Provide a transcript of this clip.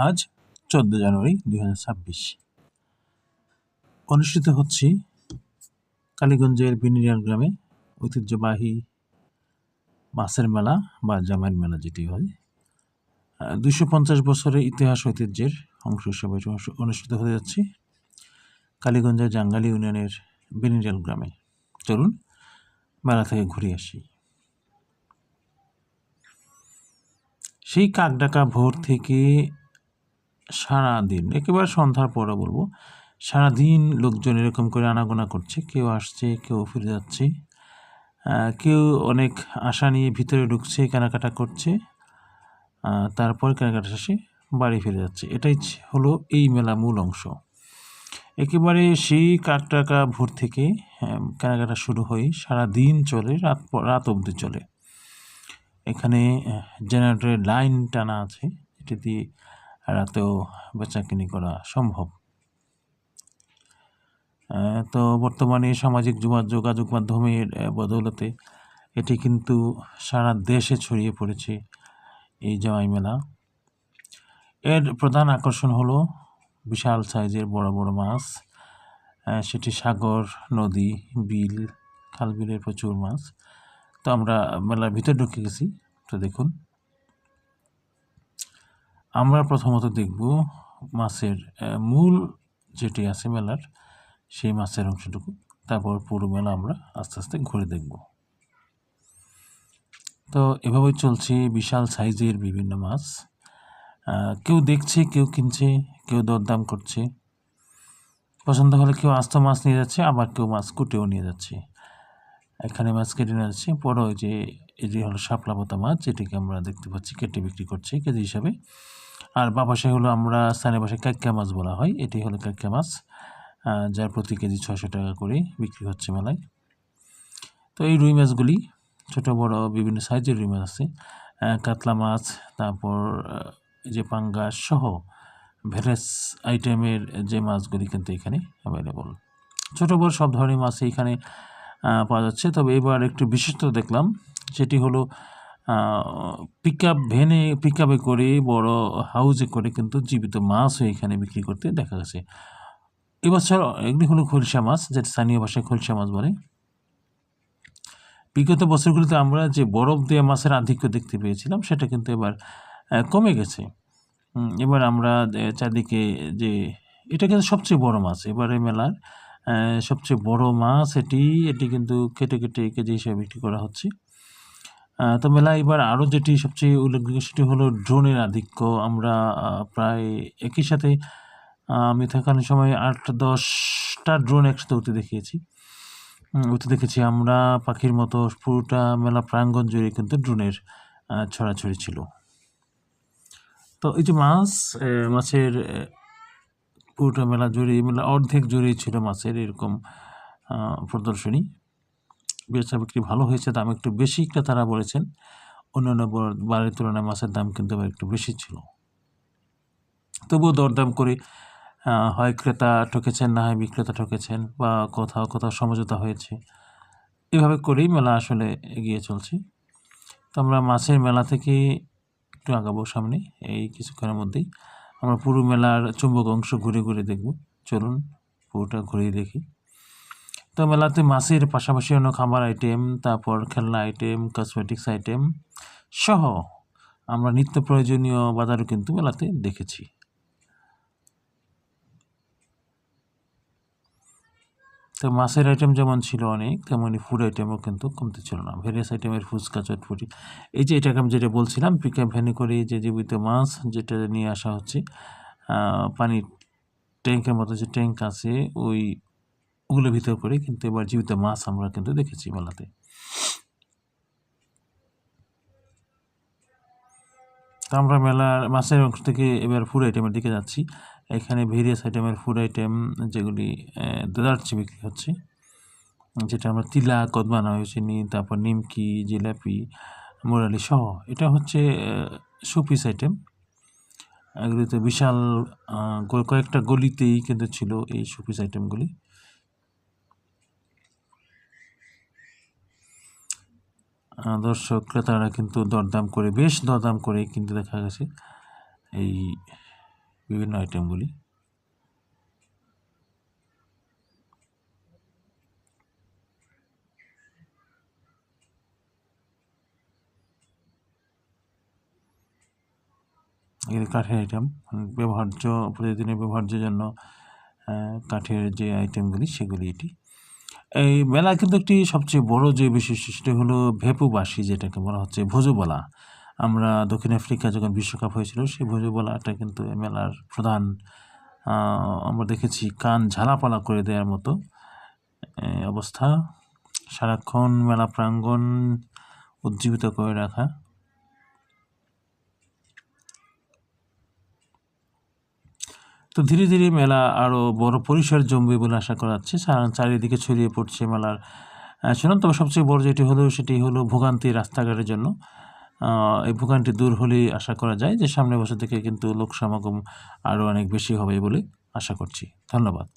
আজ 14 জানুয়ারি 2026 অনুষ্ঠিত হচ্ছে কালীগঞ্জের বিনিরিয়ান গ্রামে ঐতিহ্যবাহী মাছের মেলা বা জামাইয়ের মেলা যেটি হয়। 250 বছরের ইতিহাস ঐতিহ্যের অংশ হিসেবে অনুষ্ঠিত হতে যাচ্ছে কালীগঞ্জের জাঙ্গালী ইউনিয়নের বিনিরিয়ান গ্রামে। চলুন মেলা থেকে ঘুরে আসি। সেই কাকডাকা ভোর থেকে সারাদিন, একেবারে সন্ধ্যার পরে বলবো, সারাদিন লোকজন এরকম করে আনাগোনা করছে। কেউ আসছে, কেউ ফিরে যাচ্ছে, কেউ অনেক আশা নিয়ে ভিতরে ঢুকছে, কেনাকাটা করছে, তারপর কেনাকাটা শেষে বাড়ি ফিরে যাচ্ছে। এটাই হলো এই মেলা মূল অংশ। একেবারে সেই কাকডাকা ভোর থেকে কেনাকাটা শুরু হয়ে সারাদিন চলে, রাত অবধি চলে। এখানে জেনারেটরের লাইন টানা আছে, যেটি দিয়ে রাতেও বেচাকিনি করা সম্ভব। তো বর্তমানে সামাজিক যোগাযোগ মাধ্যমের বদৌলতে এটি কিন্তু সারা দেশে ছড়িয়ে পড়েছে এই জামাই মেলা। এর প্রধান আকর্ষণ হলো বিশাল সাইজের বড় বড় মাছ। সেটি সাগর, নদী, বিল, খালবিলের প্রচুর মাছ। তো আমরা মেলার ভিতরে ঢুকে গেছি। তো দেখুন, আমরা প্রথমত দেখব মাছের মূল যেটি আছে মেলার, সেই মাছের অংশটুকু। তারপর পুরো মেলা আমরা আস্তে আস্তে ঘুরে দেখব। তো এভাবেই চলছে বিশাল সাইজের বিভিন্ন মাছ। কেউ দেখছে, কেউ কিনছে, কেউ দরদাম করছে। পছন্দ হলে কেউ আস্ত মাছ নিয়ে যাচ্ছে, আবার কেউ মাছ কুটেও নিয়ে যাচ্ছে। এখানে মাছ কেটে নিয়ে যাচ্ছে। বড় এটি হলো শাপলা পোতা মাছ, যেটিকে আমরা দেখতে পাচ্ছি কেটে বিক্রি করছে কেজি হিসাবে। আর বাপাশে হলো আমরা স্থানীয় ভাষায় কাক্কা মাছ বলা হয়, এটি হলো কাক্কা মাছ, যার প্রতি কেজি 600 টাকা করে বিক্রি হচ্ছে মেলায়। তো এই রুই মাছগুলি ছোট বড় বিভিন্ন সাইজের রুই মাছ আছে, কাতলা মাছ, তারপর যে পাঙ্গাস সহ ভেরাস আইটেমের যে মাছগুলি কিন্তু এখানে অ্যাভেলেবল। ছোট বড় সব ধরনের মাছ এখানে পাওয়া যাচ্ছে। তবে এবার একটু বিশিষ্ট দেখলাম, সেটি হলো পিকআপে করে বড় হাউজে করে কিন্তু জীবিত মাছও এখানে বিক্রি করতে দেখা গেছে। এবছর এগুলি হলো খলসা মাছ, যেটা স্থানীয় ভাষায় খলসা মাছ বলে। বিগত বছরগুলিতে আমরা যে বরফ দেওয়া মাছের আধিক্য দেখতে পেয়েছিলাম, সেটা কিন্তু এবার কমে গেছে। এবার আমরা চারদিকে যে এটা কিন্তু সবচেয়ে বড় মাছ, এবারে মেলার সবচেয়ে বড় মাছ এটি কিন্তু কেটে কেটে কেজি হিসেবে বিক্রি করা হচ্ছে। তো মেলা এবার আরও যেটি সবচেয়ে উল্লেখযোগ্য সেটি হলো ড্রোনের আধিক্য। আমরা প্রায় একই সাথে আমি থাকানোর সময় 8-10টা ড্রোন একসাথে উঠতে দেখেছি আমরা। পাখির মতো পুরোটা মেলা প্রাঙ্গণ জুড়ে কিন্তু ড্রোনের ছড়াছড়ি ছিল। তো এই যে মাছের পুরোটা মেলা অর্ধেক জুড়েই ছিল মাছের এরকম প্রদর্শনী। বেচা বিক্রি ভালো হয়েছে, দাম একটু বেশি তারা বলেছেন। অন্যান্য বারের তুলনায় মাছের দাম কিন্তু একটু বেশি ছিল। তবুও দরদাম করে হয় ক্রেতা ঠকেছেন, না হয় বিক্রেতা ঠকেছেন, বা কোথাও কোথাও সমঝোতা হয়েছে। এভাবে করেই মেলা আসলে এগিয়ে চলছে। তো আমরা মাছের মেলা থেকে একটু আগাবো সামনে। এই কিছুক্ষণের মধ্যেই আমরা পুরো মেলার চুম্বক অংশ ঘুরে ঘুরে দেখব। চলুন পুরোটা ঘুরেই দেখি। তো মেলাতে মাছের পাশাপাশি অন্য খাবার আইটেম, তারপর খেলনা আইটেম, কসমেটিক্স আইটেম সহ আমরা নিত্য প্রয়োজনীয় বাজারও কিন্তু মেলাতে দেখেছি। তো মাছের আইটেম যেমন ছিল অনেক, তেমনই ফুড আইটেমও কিন্তু কমতে ছিল না। ভেরিয়াস আইটেমের ফুচকা, চটপটি, এই যে এটাকে আমি যেটা বলছিলাম, পিকআপ ভ্যানে করে যে জীবিত মাছ যেটা নিয়ে আসা হচ্ছে, পানির ট্যাঙ্কের মতো যে ট্যাঙ্ক আছে ওগুলোর ভিতর করে কিন্তু এবার জীবিত মাছ আমরা কিন্তু দেখেছি মেলাতে। তো আমরা মেলার মাছের অংশ থেকে এবার ফুড আইটেমের দিকে যাচ্ছি। এখানে ভেরিয়াস আইটেমের ফুড আইটেম যেগুলি দেদারচে বিক্রি হচ্ছে, যেটা আমরা তিলা, কদমা নামে চিনি, তারপর নিমকি, জিলাপি, মোরালি সহ। এটা হচ্ছে শোপিস আইটেম। এগুলিতে বিশাল কয়েকটা গলিতেই কিন্তু ছিল এই শোপিস আইটেমগুলি। দর্শক ক্রেতারা কিন্তু বেশ দরদাম করে কিন্তু দেখা গেছে এই বিভিন্ন আইটেমগুলি। এগুলি কাঠের আইটেম, ব্যবহার্য, প্রতিদিনের ব্যবহার্যের জন্য কাঠের যে আইটেমগুলি সেগুলি এটি। এই মেলা কিন্তু একটি সবচেয়ে বড় যে বিশেষ সেটি হলো ভেপুবাসী, যেটাকে বলা হচ্ছে ভুজুবলা। আমরা দক্ষিণ আফ্রিকা যখন বিশ্বকাপ হয়েছিল সেই ভুজুবলাটা কিন্তু এই মেলার প্রধান। আমরা দেখেছি কান ঝালাপালা করে দেওয়ার মতো অবস্থা, সারাক্ষণ মেলা প্রাঙ্গণ উজ্জীবিত করে রাখা। তো ধীরে ধীরে মেলা আরও বড় পরিসর জমবে বলে আশা করা যাচ্ছে। চারিদিকে ছড়িয়ে পড়ছে মেলার চূড়ান্ত সবচেয়ে বড় যেটি হলো সেটি হলো ভোগান্তি রাস্তাঘাটের জন্য। এই ভোগান্তি দূর হলেই আশা করা যায় যে সামনের বছর থেকে কিন্তু লোক সমাগম আরও অনেক বেশি হবে বলে আশা করছি। ধন্যবাদ।